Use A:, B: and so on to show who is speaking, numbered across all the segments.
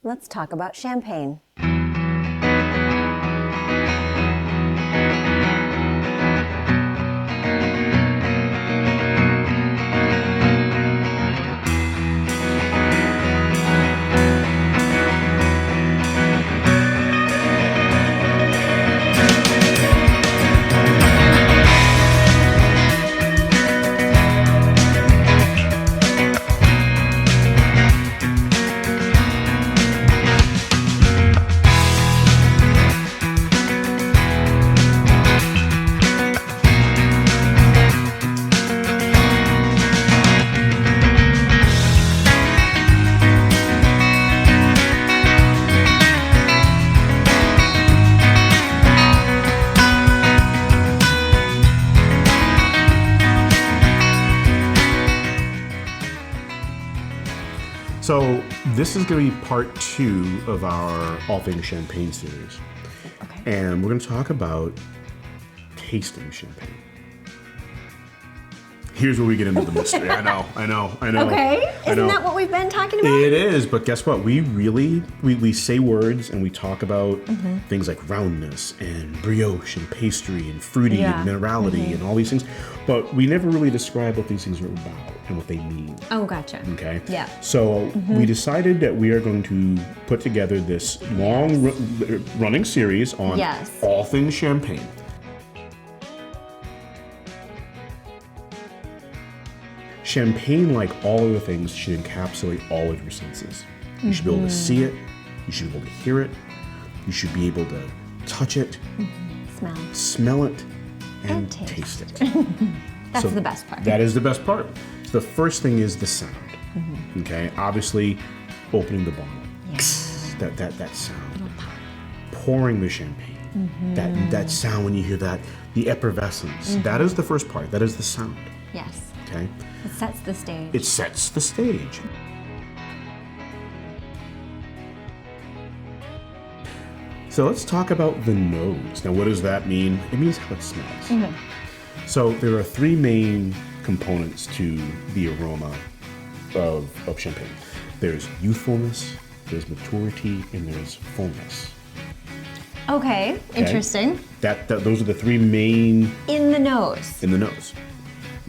A: let's talk about champagne.
B: So this is going to be part 2 of our All Things Champagne series.
A: Okay.
B: And we're going to talk about tasting champagne. Here's where we get into the mystery. I know.
A: Okay, isn't that what we've been talking about?
B: It is, but guess what? We say words and we talk about things like roundness and brioche and pastry and fruity and minerality and all these things, but we never really describe what these things are about and what they mean.
A: Oh, gotcha.
B: Okay.
A: Yeah.
B: So we decided that we are going to put together this long running series on all things champagne. Champagne, like all other things, should encapsulate all of your senses. You should be able to see it, you should be able to hear it, you should be able to touch it, smell it, and taste it.
A: That's the best part.
B: That is the best part. So the first thing is the sound. Okay, obviously opening the bottle. That sound. Pouring the champagne. That sound when you hear that, the effervescence. That is the first part. That is the sound.
A: Yes.
B: Okay.
A: It sets the stage.
B: It sets the stage. So let's talk about the nose. Now, what does that mean? It means how it smells. So there are 3 main components to the aroma of champagne. There's youthfulness, there's maturity, and there's fullness.
A: Okay, interesting.
B: Those are the 3 main...
A: In the nose.
B: In the nose.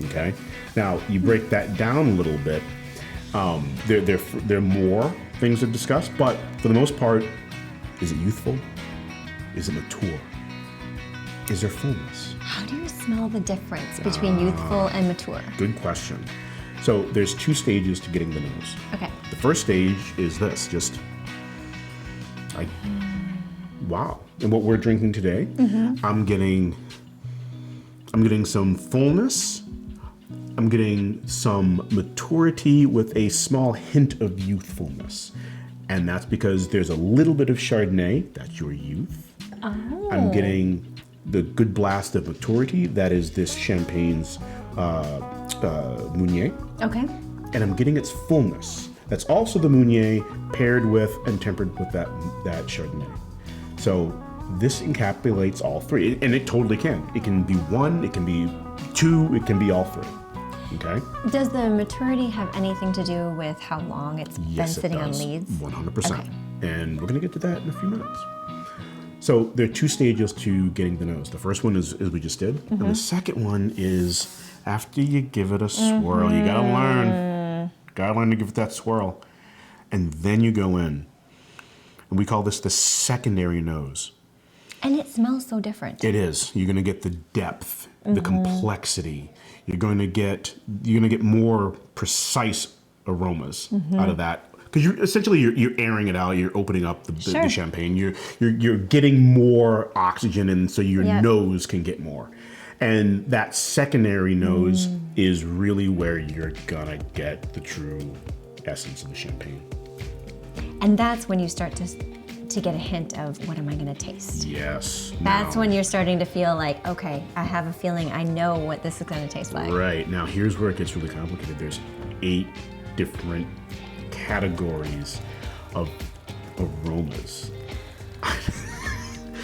B: Okay. Now you break that down a little bit. There are more things to discuss, but for the most part, is it youthful? Is it mature? Is there fullness?
A: How do you smell the difference between youthful and mature?
B: Good question. So there's 2 stages to getting the nose.
A: Okay.
B: The first stage is this, just like, wow. And what we're drinking today, I'm getting some fullness. I'm getting some maturity with a small hint of youthfulness. And that's because there's a little bit of Chardonnay, that's your youth.
A: Oh.
B: I'm getting the good blast of maturity, that is this champagne's whne.
A: Okay.
B: And I'm getting its fullness. That's also the whne paired with and tempered with that Chardonnay. So this encapsulates all 3, and it totally can. It can be 1, it can be 2, it can be all 3. Okay.
A: Does the maturity have anything to do with how long it's been sitting on leads?
B: 100%.
A: Okay.
B: And we're going to get to that in a few minutes. So there are 2 stages to getting the nose. The first one is we just did. And the second one is after you give it a swirl. You got to learn. Got to learn to give it that swirl. And then you go in. And we call this the secondary nose.
A: And it smells so different.
B: It is. You're going to get the depth, the complexity. You're going to get more precise aromas out of that, because you're airing it out. You're opening up the champagne. You're getting more oxygen, and so your nose can get more. And that secondary nose is really where you're gonna get the true essence of the champagne.
A: And that's when you start to get a hint of what am I going to taste.
B: Yes.
A: That's when you're starting to feel like, okay, I have a feeling I know what this is going to taste like.
B: Right. Now here's where it gets really complicated. There's 8 different categories of aromas.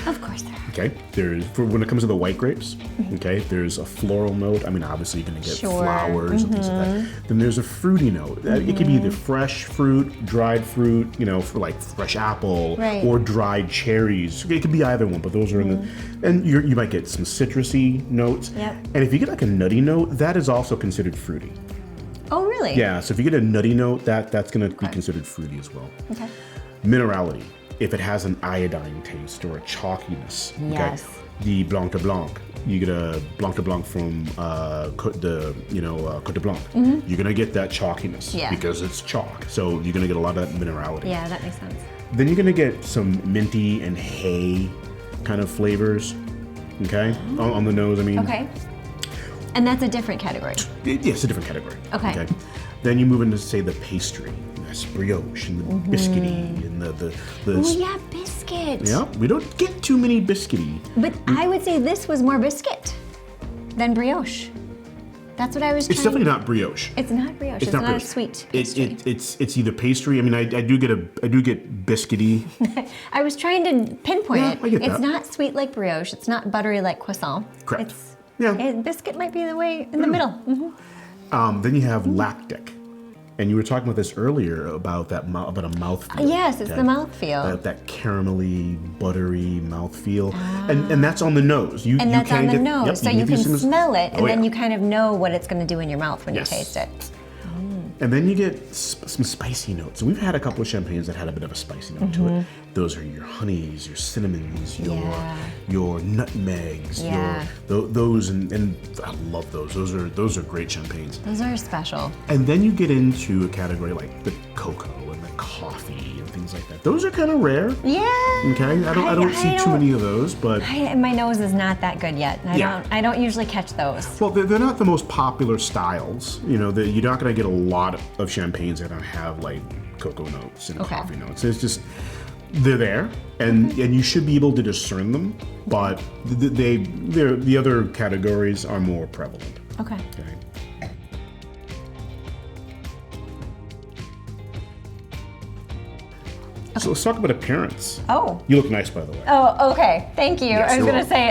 A: Of course there are.
B: Okay, when it comes to the white grapes, okay, there's a floral note. I mean, obviously you're going to get flowers and things like that. Then there's a fruity note. It could be either fresh fruit, dried fruit, for like fresh apple, or dried cherries. It could be either one, but those are in the, and you might get some citrusy notes.
A: Yep.
B: And if you get like a nutty note, that is also considered fruity.
A: Oh, really?
B: Yeah, so if you get a nutty note, that's going to be considered fruity as well.
A: Okay.
B: Minerality. If it has an iodine taste or a chalkiness,
A: Yes.
B: the Blanc de Blanc, you get a Blanc de Blanc from Côte de Blanc. You're gonna get that chalkiness because it's chalk. So you're gonna get a lot of that minerality.
A: Yeah, that makes sense.
B: Then you're gonna get some minty and hay kind of flavors. Okay, on the nose. I mean.
A: Okay. And that's a different category.
B: Yes, a different category.
A: Okay.
B: Then you move into, say, the pastry. That's brioche and the biscuity and the.
A: Oh yeah, biscuit.
B: Yeah, we don't get too many biscuity.
A: But I would say this was more biscuit than brioche. That's what I was trying.
B: It's definitely not brioche.
A: It's not brioche. It's not
B: brioche.
A: a sweet
B: pastry. It's either pastry. I mean, I do get biscuity.
A: I was trying to pinpoint it.
B: I get
A: It's
B: that.
A: not sweet like brioche. It's not buttery like croissant.
B: Correct.
A: Biscuit might be the way in the middle.
B: Then you have lactic. And you were talking about this earlier about a mouthfeel.
A: Yes, it's the mouthfeel.
B: That caramelly, buttery mouthfeel. And that's on the nose. You
A: that's
B: can
A: on the
B: get,
A: nose,
B: yep,
A: so you can smell it, and then
B: yeah.
A: you kind of know what it's going to do in your mouth when you taste it.
B: And then you get some spicy notes. And we've had a couple of champagnes that had a bit of a spicy note to it. Those are your honeys, your cinnamons, your nutmegs, those, and I love those. Those are great champagnes.
A: Those are special.
B: And then you get into a category like the cocoa and the coffee and things like that. Those are kind of rare.
A: Yeah.
B: Okay, I don't see too many of those, but
A: my nose is not that good yet. I don't usually catch those.
B: well, they're not the most popular styles. You're not going to get a lot of champagnes that don't have like cocoa notes and coffee notes. It's just they're there, and you should be able to discern them, but the other categories are more prevalent.
A: Okay.
B: So let's talk about appearance.
A: Oh.
B: You look nice, by the way.
A: Oh, okay. Thank you.
B: Yes,
A: I was
B: you're
A: going to say,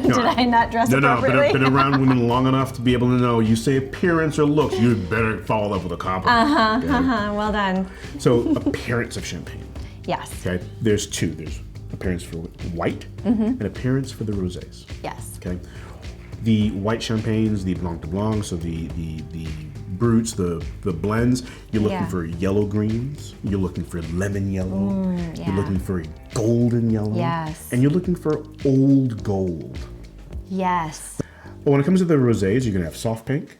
A: did I not dress appropriately?
B: No, been around women long enough to be able to know. You say appearance or looks, you better follow up with a compliment.
A: Well done.
B: So appearance of champagne.
A: Yes.
B: Okay, there's two. There's appearance for white and appearance for the rosés.
A: Yes.
B: Okay, the white champagnes, the Blanc de Blanc, so the brutes, the blends, you're looking for yellow greens, you're looking for lemon yellow, you're looking for golden yellow, and you're looking for old gold.
A: Yes.
B: But when it comes to the rosés, you're gonna have soft pink,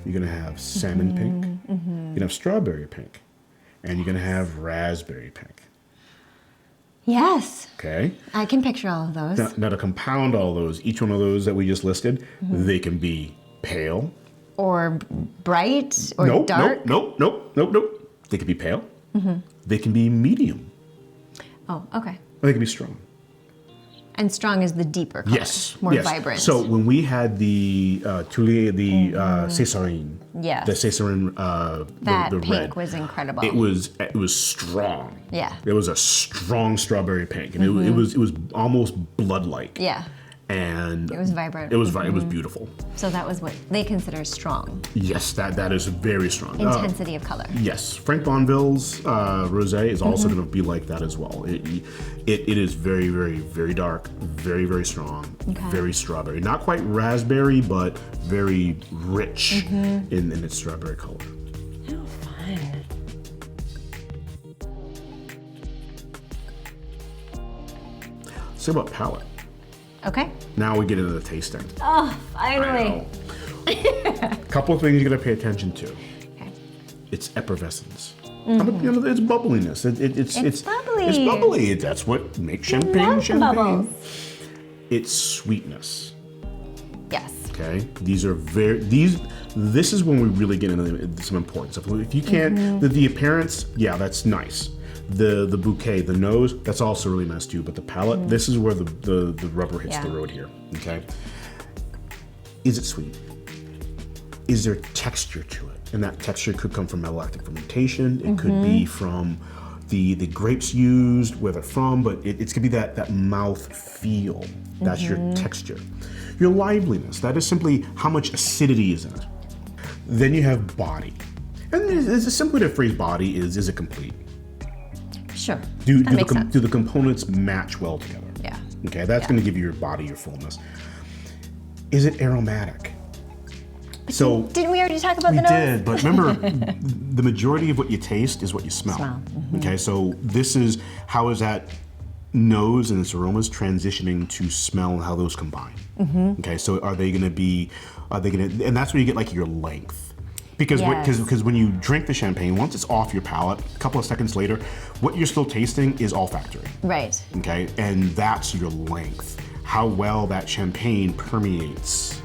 B: you're gonna have salmon pink, you're gonna have strawberry pink, and you're gonna have raspberry pink.
A: Yes.
B: Okay.
A: I can picture all of those.
B: Now to compound all those, each one of those that we just listed, they can be pale.
A: Or bright or dark?
B: Nope. They can be pale. They can be medium.
A: Oh, okay.
B: Or they can be strong.
A: And strong is the deeper color.
B: Yes.
A: More vibrant.
B: So when we had the Tullier, the Césarine,
A: Yes.
B: the Césarine,
A: that
B: the
A: pink
B: red,
A: was incredible.
B: it was strong.
A: Yeah.
B: It was a strong strawberry pink, and it was almost blood-like.
A: Yeah.
B: And
A: it was vibrant.
B: It was beautiful.
A: So that was what they consider strong.
B: Yes, that is very strong.
A: Intensity of color.
B: Yes, Frank Bonville's rosé is also going to be like that as well. It is very, very, very dark, very, very strong, very strawberry. Not quite raspberry, but very rich in its strawberry color.
A: Oh, fun.
B: So about palate.
A: Okay.
B: Now we get into the tasting.
A: Oh, finally.
B: A couple of things you got to pay attention to.
A: Okay.
B: It's effervescence. It's bubbliness. It's
A: bubbly.
B: It's bubbly. That's what makes champagne
A: Love the
B: champagne.
A: bubbles.
B: It's sweetness.
A: Yes.
B: Okay. This is when we really get into some important stuff. If you can't, the appearance, that's nice. The bouquet, the nose, that's also really nice too. But the palate, this is where the rubber hits the road here. Okay. Is it sweet? Is there texture to it? And that texture could come from malolactic fermentation. It could be from, the grapes used, where they're from, but it's gonna be that mouth feel. That's your texture. Your liveliness, that is simply how much acidity is in it. Then you have body. And a simple way to phrase body is it complete?
A: Sure.
B: Do
A: that makes sense.
B: the components match well together?
A: Yeah.
B: Okay, that's going to give you your body your fullness. Is it aromatic? So
A: Didn't we already talk about the
B: we
A: nose?
B: did, but remember, the majority of what you taste is what you smell. Okay, so this is how is that nose and its aromas transitioning to smell and how those combine. Okay, so are they going to, and that's where you get like your length. Because because when you drink the champagne, once it's off your palate, a couple of seconds later, what you're still tasting is olfactory.
A: Right.
B: Okay, and that's your length. How well that champagne permeates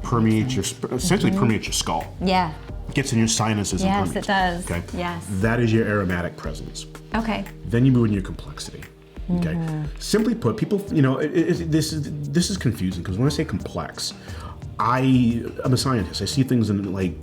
B: your, essentially permeates your skull.
A: Yeah.
B: Gets in your sinuses
A: Yes,
B: and permeates.
A: it does.
B: Okay.
A: Yes.
B: That is your aromatic presence.
A: Okay.
B: Then you move into your complexity. Okay. Simply put, people, this is confusing because when I say complex, I'm a scientist. I see things in like,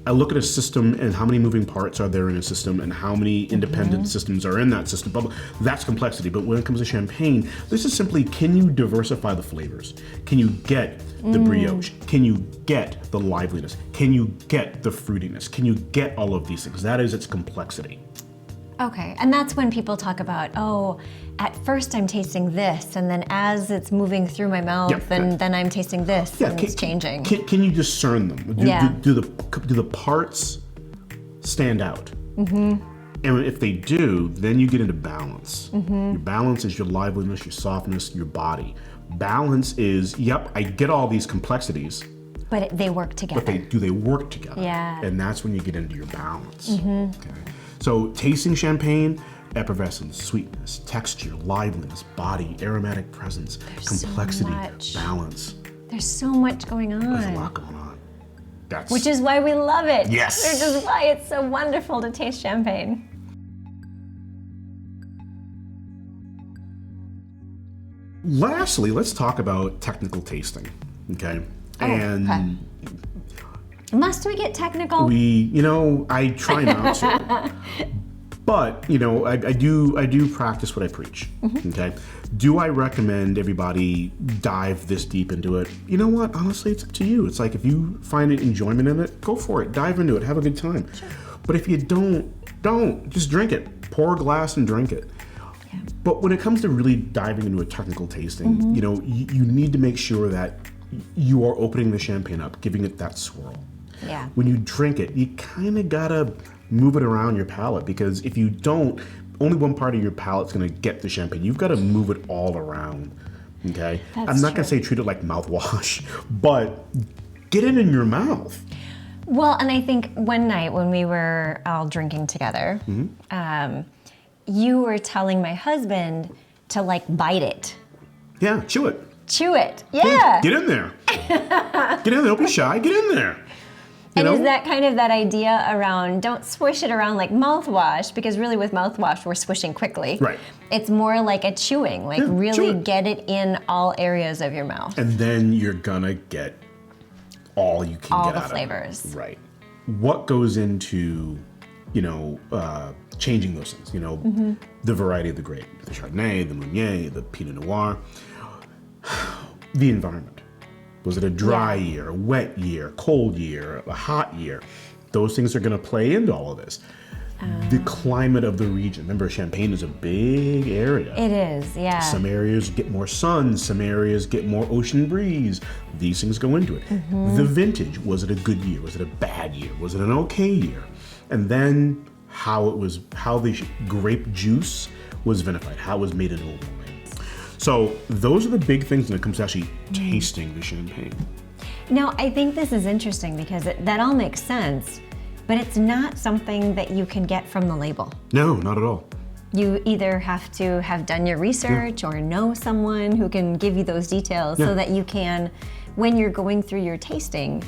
B: I look at a system and how many moving parts are there in a system and how many independent systems are in that system. That's complexity. But when it comes to champagne, this is simply, can you diversify the flavors? Can you get the brioche? Can you get the liveliness? Can you get the fruitiness? Can you get all of these things? That is its complexity.
A: Okay, and that's when people talk about, oh, at first I'm tasting this, and then as it's moving through my mouth, and then I'm tasting this, and it's changing.
B: Can you discern them? Do the parts stand out? And if they do, then you get into balance. Your balance is your liveliness, your softness, your body. Balance is, yep, I get all these complexities,
A: but they work together.
B: but do they work together?
A: Yeah.
B: And that's when you get into your balance. Okay. So tasting champagne, effervescence, sweetness, texture, liveliness, body, aromatic presence, complexity, balance.
A: There's so much going on.
B: There's a lot going on.
A: Which is why we love it.
B: Yes.
A: Which is why it's so wonderful to taste champagne.
B: Lastly, let's talk about technical tasting. Okay.
A: Must we get technical?
B: I try not to. But, I do practice what I preach. Okay. Do I recommend everybody dive this deep into it? You know what? Honestly, it's up to you. It's like if you find enjoyment in it, go for it. Dive into it. Have a good time. Sure. But if you don't. Just drink it. Pour a glass and drink it. Yeah. But when it comes to really diving into a technical tasting, you need to make sure that you are opening the champagne up, giving it that swirl.
A: Yeah.
B: When you drink it, you kind of gotta move it around your palate, because if you don't, only one part of your palate's gonna get the champagne. You've gotta move it all around, okay? I'm not gonna say treat it like mouthwash, but get it in your mouth.
A: Well, and I think one night when we were all drinking together, you were telling my husband to bite it.
B: Yeah, chew it.
A: Chew it, yeah.
B: Get in there. Get in there, don't be shy, get in there.
A: Is that kind of that idea around, don't swish it around like mouthwash, because really with mouthwash, we're swishing quickly.
B: Right.
A: It's more like a chewing, really get it in all areas of your mouth.
B: And then you're gonna get all you can get out of it.
A: All the flavors.
B: Right. What goes into, changing those things? The variety of the grape, the Chardonnay, the Meunier, the Pinot Noir, the environment. Was it a dry year, a wet year, cold year, a hot year? Those things are going to play into all of this. The climate of the region. Remember, Champagne is a big area.
A: It is, yeah.
B: Some areas get more sun, some areas get more ocean breeze. These things go into it. The vintage. Was it a good year? Was it a bad year? Was it an okay year? And then how the grape juice was vinified, how it was made into a wine. So those are the big things when it comes to actually tasting the champagne.
A: Now, I think this is interesting because that all makes sense, but it's not something that you can get from the label.
B: No, not at all.
A: You either have to have done your research or know someone who can give you those details so that you can, when you're going through your tasting,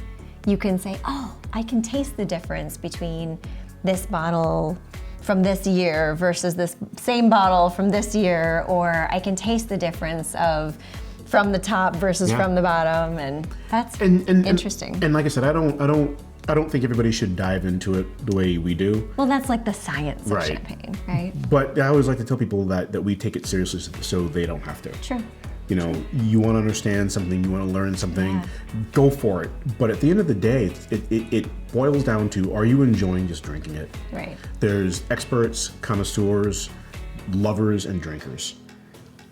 A: you can say, oh, I can taste the difference between this bottle from this year versus this same bottle from this year, or I can taste the difference of from the top versus from the bottom, and that's interesting.
B: And like I said, I don't I don't think everybody should dive into it the way we do.
A: Well, that's like the science of
B: Right.
A: champagne, right?
B: But I always like to tell people that we take it seriously so they don't have to.
A: True.
B: You know, you want to understand something, you want to learn something,
A: Yeah.
B: go for it. But at the end of the day, it boils down to, are you enjoying just drinking it?
A: Right.
B: There's experts, connoisseurs, lovers, and drinkers.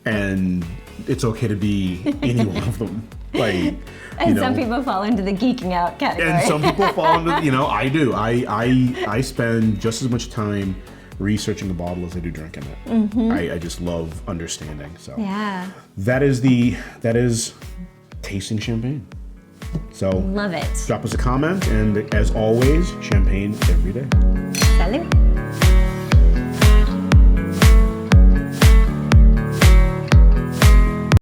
B: And it's okay to be any one of them. Like,
A: And some people fall into the geeking out category.
B: and some people fall into, you know, I do. I spend just as much time researching a bottle as I do drinking it. I just love understanding. So
A: Yeah.
B: that is tasting champagne. So
A: Love it.
B: drop us a comment, and as always, champagne every day.
A: Salut.